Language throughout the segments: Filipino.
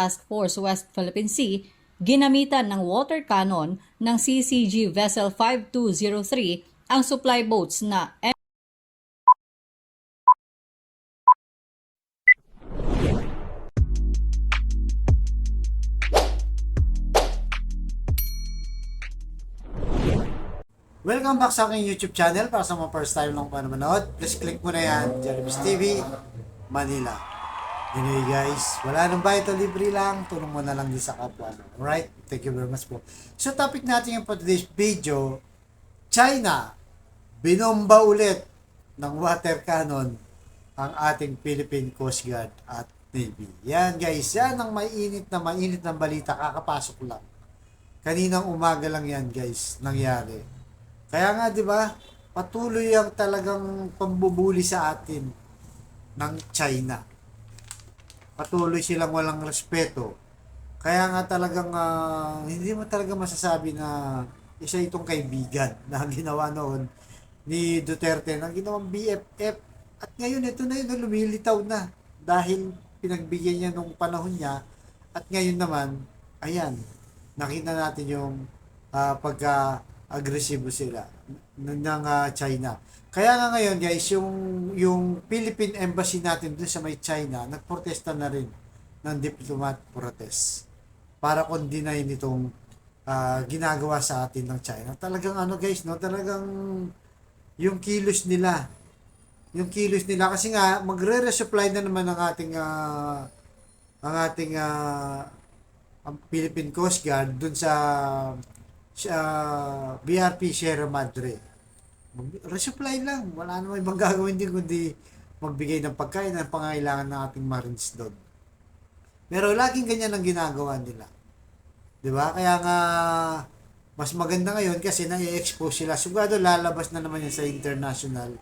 Task Force West Philippine Sea, ginamitan ng water cannon ng CCG Vessel 5203 ang supply boats na Welcome back sa aking YouTube channel. Para sa mga first time lang pa manood, please click mo na yan, Jeremy's TV, Manila. Anyway guys, wala nang bayad o libre lang, tulong mo na lang din sa kapwa. Alright? Thank you very much po. So topic natin yung for today's video, China, binomba ulit ng water cannon ang ating Philippine Coast Guard at Navy. Yan guys, yan ang mainit na balita, kakapasok lang. Kaninang umaga lang yan guys, nangyari. Kaya nga 'di ba, patuloy ang talagang pambubuli sa atin ng China. Patuloy silang walang respeto. Kaya nga talagang hindi mo talaga masasabi na isa itong kaibigan na ginawa noon ni Duterte na ginawang BFF. At ngayon ito na yun, lumilitaw na dahil pinagbigyan niya nung panahon niya. At ngayon naman, ayan, nakita natin yung agresibo sila ng China. Kaya nga ngayon guys, yung Philippine Embassy natin doon sa may China, nagprotesta na rin ng diplomat protest para kondinayin itong ginagawa sa atin ng China. Talagang guys, no, talagang yung kilos nila kasi nga magre-resupply na naman ang ating ang Philippine Coast Guard doon sa BRP Sierra Madre. Resupply lang. Wala namang ibang gagawin din kundi magbigay ng pagkain ng pangailangan ng ating Marines doon. Pero laging ganyan ang ginagawa nila. 'Di ba? Kaya nga mas maganda ngayon kasi na-expose sila. Sugado lalabas na naman yan sa international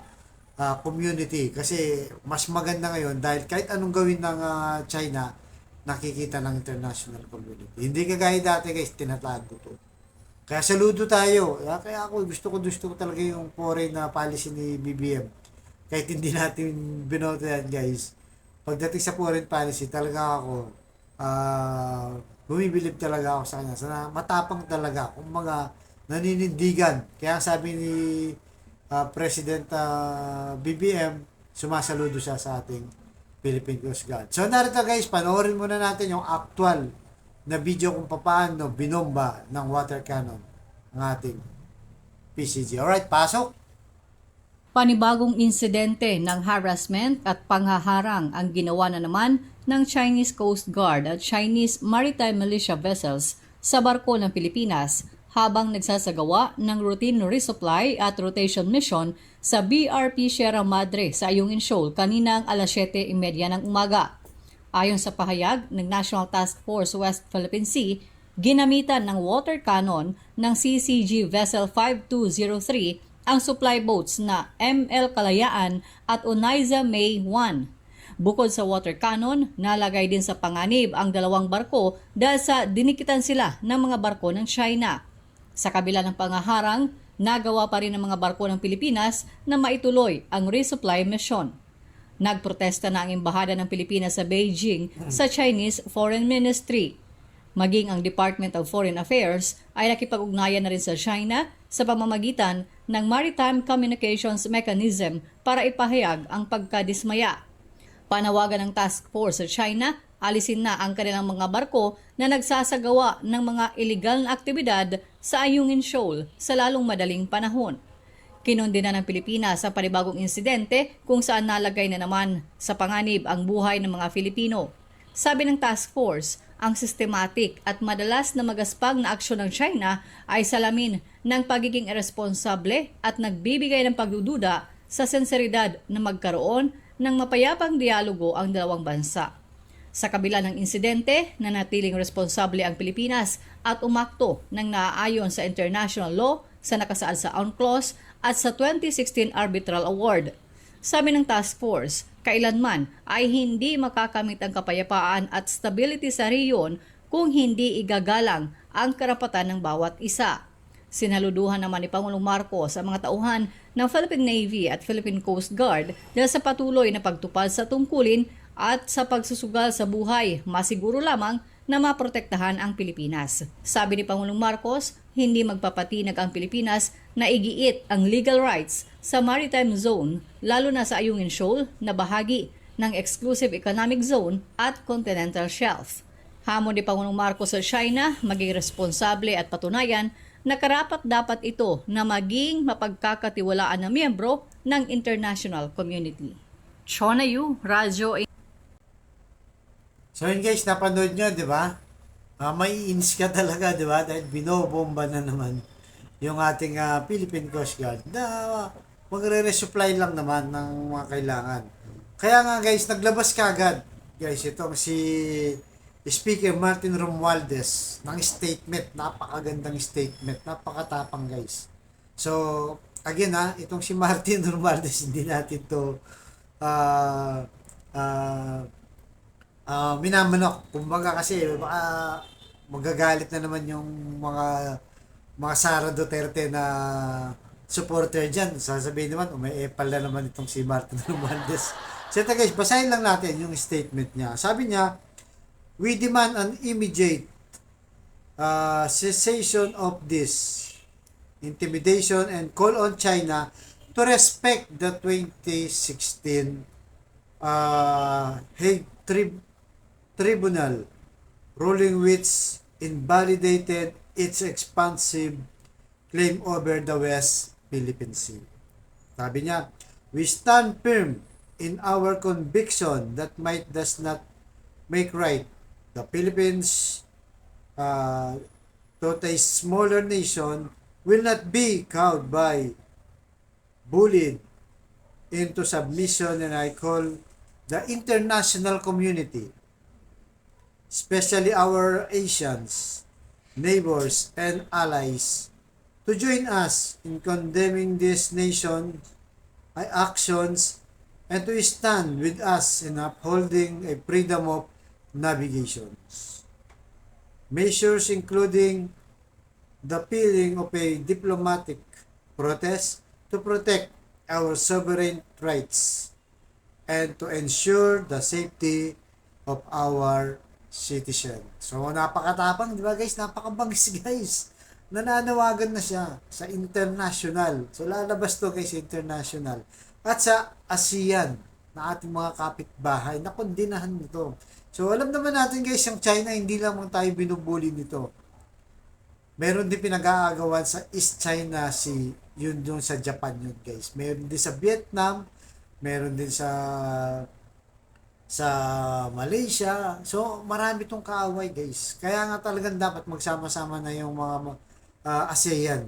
community kasi mas maganda ngayon dahil kahit anong gawin ng China, nakikita ng international community. Hindi kagaya dati guys, tinatago to. Kaya saludo tayo. Kaya ako gusto ko talaga yung foreign na policy ni BBM. Kahit hindi natin binoto yan guys. Pagdating sa foreign policy, talaga ako bumibilib talaga ako sa kanya. Sana matapang talaga. Kung mga naninindigan. Kaya sabi ni President BBM, sumasaludo siya sa ating Philippine Coast Guard. So narito guys, panoorin muna natin yung actual na video kung paano binomba ng water cannon ang ating PCG. Alright, pasok! panibagong insidente ng harassment at panghaharang ang ginawa na naman ng Chinese Coast Guard at Chinese Maritime Militia vessels sa barko ng Pilipinas habang nagsasagawa ng routine resupply at rotation mission sa BRP Sierra Madre sa Ayungin Shoal kaninang alas 7:30 ng umaga. Ayon sa pahayag ng National Task Force West Philippine Sea, ginamitan ng water cannon ng CCG Vessel 5203 ang supply boats na ML Kalayaan at Onaiza May 1. Bukod sa water cannon, nalagay din sa panganib ang dalawang barko dahil sa dinikitan sila ng mga barko ng China. Sa kabila ng pangaharang, nagawa pa rin ng mga barko ng Pilipinas na maituloy ang resupply mission. Nagprotesta na ang Embahada ng Pilipinas sa Beijing sa Chinese Foreign Ministry. Maging ang Department of Foreign Affairs ay nakipag-ugnayan na rin sa China sa pamamagitan ng Maritime Communications Mechanism para ipahayag ang pagkadismaya. Panawagan ng task force sa China, alisin na ang kanilang mga barko na nagsasagawa ng mga iligal na aktibidad sa Ayungin Shoal sa lalong madaling panahon. Kinundina ng Pilipinas sa panibagong insidente kung saan nalagay na naman sa panganib ang buhay ng mga Filipino. Sabi ng task force, ang systematic at madalas na magaspag na aksyon ng China ay salamin ng pagiging irresponsable at nagbibigay ng pagdududa sa senseridad na magkaroon ng mapayapang dialogo ang dalawang bansa. Sa kabila ng insidente, nanatiling responsable ang Pilipinas at umakto ng naaayon sa international law sa nakasaad sa UNCLOS at sa 2016 Arbitral Award. Sabi ng task force, kailanman ay hindi makakamit ang kapayapaan at stability sa rehiyon kung hindi igagalang ang karapatan ng bawat isa. Sinaluduhan naman ni Pangulong Marcos ang mga tauhan ng Philippine Navy at Philippine Coast Guard dahil sa patuloy na pagtupad sa tungkulin at sa pagsusugal sa buhay, masiguro lamang na maprotektahan ang Pilipinas. Sabi ni Pangulong Marcos, hindi magpapatinag ang Pilipinas na igiit ang legal rights sa maritime zone, lalo na sa Ayungin Shoal na bahagi ng Exclusive Economic Zone at Continental Shelf. Hamon ni Pangulong Marcos sa China maging responsable at patunayan na karapat-dapat ito na maging mapagkakatiwalaan na miyembro ng international community. Chona Yu, Radyo. So yun guys, napanood nyo, di ba? May inis ka talaga, di ba? Dahil binobomba na naman yung ating Philippine Coast Guard na magre-resupply lang naman ng mga kailangan. Kaya nga guys, naglabas ka agad. Guys, itong si Speaker Martin Romualdez ng statement, napakagandang statement, napakatapang guys. So, again itong si Martin Romualdez, hindi natin to minamanok. Kumbaga kasi baka magagalit na naman yung mga Sara Duterte na supporter dyan. Sasabihin naman, may epal na naman itong si Martin Romualdez. So ito guys, basahin lang natin yung statement niya. Sabi niya, we demand an immediate cessation of this intimidation and call on China to respect the 2016 Hague Tribunal ruling which invalidated its expansive claim over the West Philippine Sea. Sabi niya, we stand firm in our conviction that might does not make right. The Philippines, though a smaller nation, will not be cowed by, bullied into submission, and I call the international community, especially our Asians, neighbors, and allies, to join us in condemning this nation's actions and to stand with us in upholding a freedom of navigation. Measures including the peeling of a diplomatic protest to protect our sovereign rights and to ensure the safety of our citizen. So, napakatapang, di ba guys? Napakabangis guys. Nananawagan na siya sa international. So, lalabas to guys, international. At sa ASEAN, na ating mga kapitbahay, na kondinahan nito. So, alam naman natin guys, yung China, hindi lamang tayo binubuli nito. Meron din pinag-aagawan sa East China Sea, yun doon sa Japan yun guys. Meron din sa Vietnam, meron din sa Malaysia. So, marami itong kaaway guys. Kaya nga talagang dapat magsama-sama na yung mga ASEAN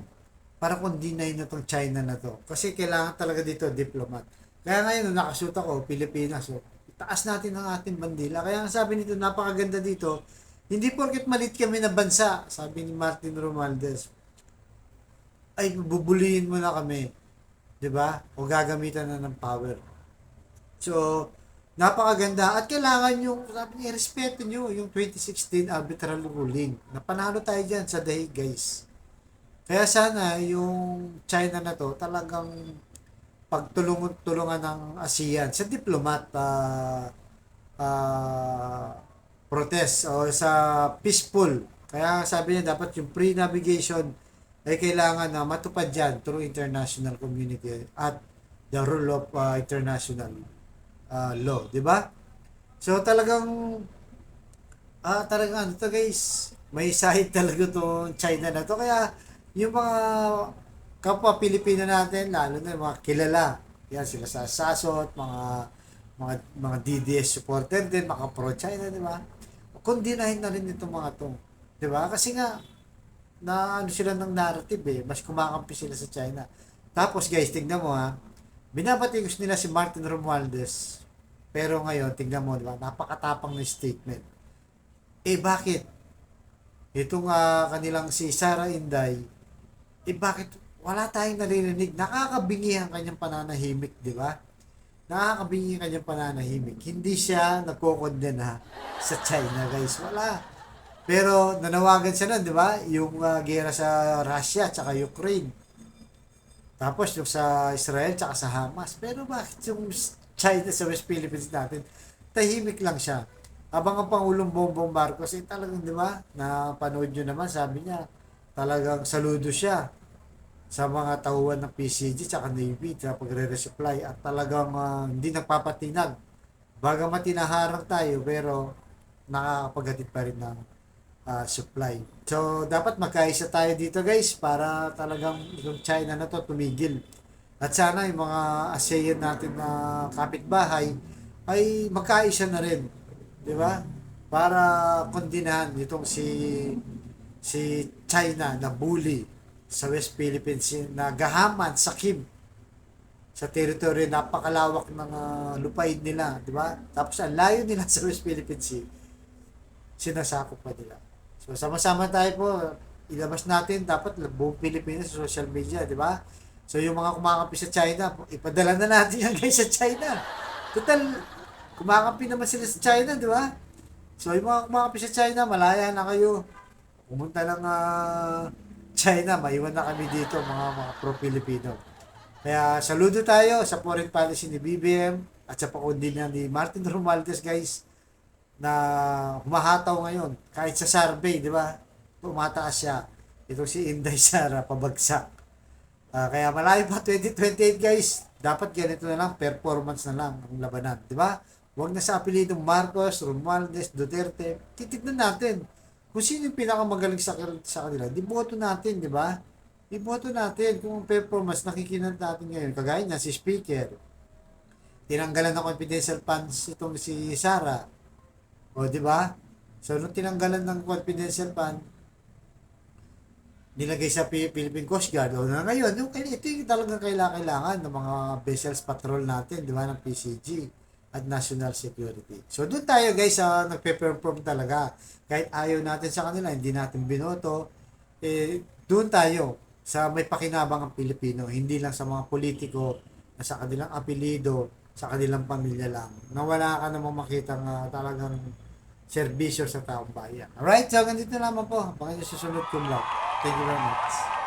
para kundinahin na itong China na to. Kasi kailangan talaga dito diplomat. Kaya ngayon, nakasuot ako, Pilipinas. So, itaas natin ang ating bandila. Kaya ang sabi nito, napakaganda dito, hindi porket malit kami na bansa, sabi ni Martin Romualdez, ay bubulihin mo na kami. 'Di ba? O gagamitan na ng power. So, napakaganda. At kailangan yung, sabi niya, respeto nyo yung 2016 arbitral ruling. Napanalo tayo dyan sa The Hague, guys. Kaya sana yung China na to talagang pagtulungan ng ASEAN sa diplomat protest o sa peaceful. Kaya sabi niya dapat yung pre-navigation ay kailangan na matupad dyan through international community at the rule of international law, di ba? So talagang talagang ano to guys, may sahid talaga to China na to. Kaya yung mga kapwa Pilipino natin, lalo na yung mga kilala, yan sila sa Sasot, mga DDS supporter din, mga pro-China, di ba? Kundinahin na rin itong mga to, di ba? Kasi nga na ano sila ng narrative mas kumakampi sila sa China. Tapos guys, tingnan mo binabatikos nila si Martin Romualdez. Pero ngayon, tingnan mo, diba? Napakatapang na statement. Bakit? Itong kanilang si Sara Inday, bakit wala tayong naririnig? Nakakabingi ang kanyang pananahimik, di ba? Nakakabingi ang kanyang pananahimik. Hindi siya nagkokondena sa China, guys. Wala. Pero nanawagan siya na, di ba? Yung gera sa Russia at Ukraine. Tapos yung sa Israel at sa Hamas. Pero bakit yung China sa West Philippines natin tahimik lang siya. Habang ang Pangulong Bongbong Marcos, talagang, di ba, napanood nyo naman, sabi niya, talagang saludo siya sa mga tauhan ng PCG tsaka Navy sa pagre-resupply at talagang hindi nagpapatinag. Bagamat tinaharang tayo, pero nakakapaghatid pa rin ng supply. So, dapat magkaisa tayo dito guys para talagang yung China na to tumigil. At sana yung mga ASEAN natin na kapitbahay ay magkaisa na rin. Di ba? Para kondinahan itong si China na bully sa West Philippines Sea na gahaman sa Kim sa teritoryo napakalawak ng lupain nila, di ba? Tapos ang layo nila sa West Philippine Sea, sinasakop pa nila. So sama-sama tayo po, ilabas natin dapat buong Pilipinas sa social media, di ba? So yung mga kumakampi sa China, ipadala na natin yan guys sa China. Total, kumakampi naman sila sa China, di ba? So yung mga kumakampi sa China, malaya na kayo. Pumunta ng China, maiwan na kami dito, mga pro-Filipino. Kaya saludo tayo sa foreign policy ni BBM at sa pakundina ni Martin Romualdez guys na humahataw ngayon. Kahit sa survey, di ba? Tumataas siya. Ito si Inday Sara, pabagsak. Kaya malayo pa 2028 guys. Dapat ganito na lang, performance na lang ang labanan. Di ba? Huwag na sa apelidong Marcos, Romualdez, Duterte. Titignan natin kung sino yung pinakamagaling sa kanila. Diboto natin, di ba? Iboto natin kung performance nakikinan natin ngayon. Kagaya niya, si Speaker. Tinanggalan ng confidential funds itong si Sara. O, di ba? So, nung tinanggalan ng confidential fund, nilagay sa Philippine Coast Guard. O, na ngayon, ito yung talagang kailangan ng mga vessels patrol natin, di ba, ng PCG at National Security. So, doon tayo guys, nagpe-perform talaga. Kahit ayaw natin sa kanila, hindi natin binoto, doon tayo sa may pakinabang ang Pilipino, hindi lang sa mga politiko na sa kanilang apelido, sa kanilang pamilya lang. Na wala ka namang makitang talagang serbisyo sa taong bayan. Alright, so ganito naman po. Baka nyo susunod kong vlog. Thank you very much.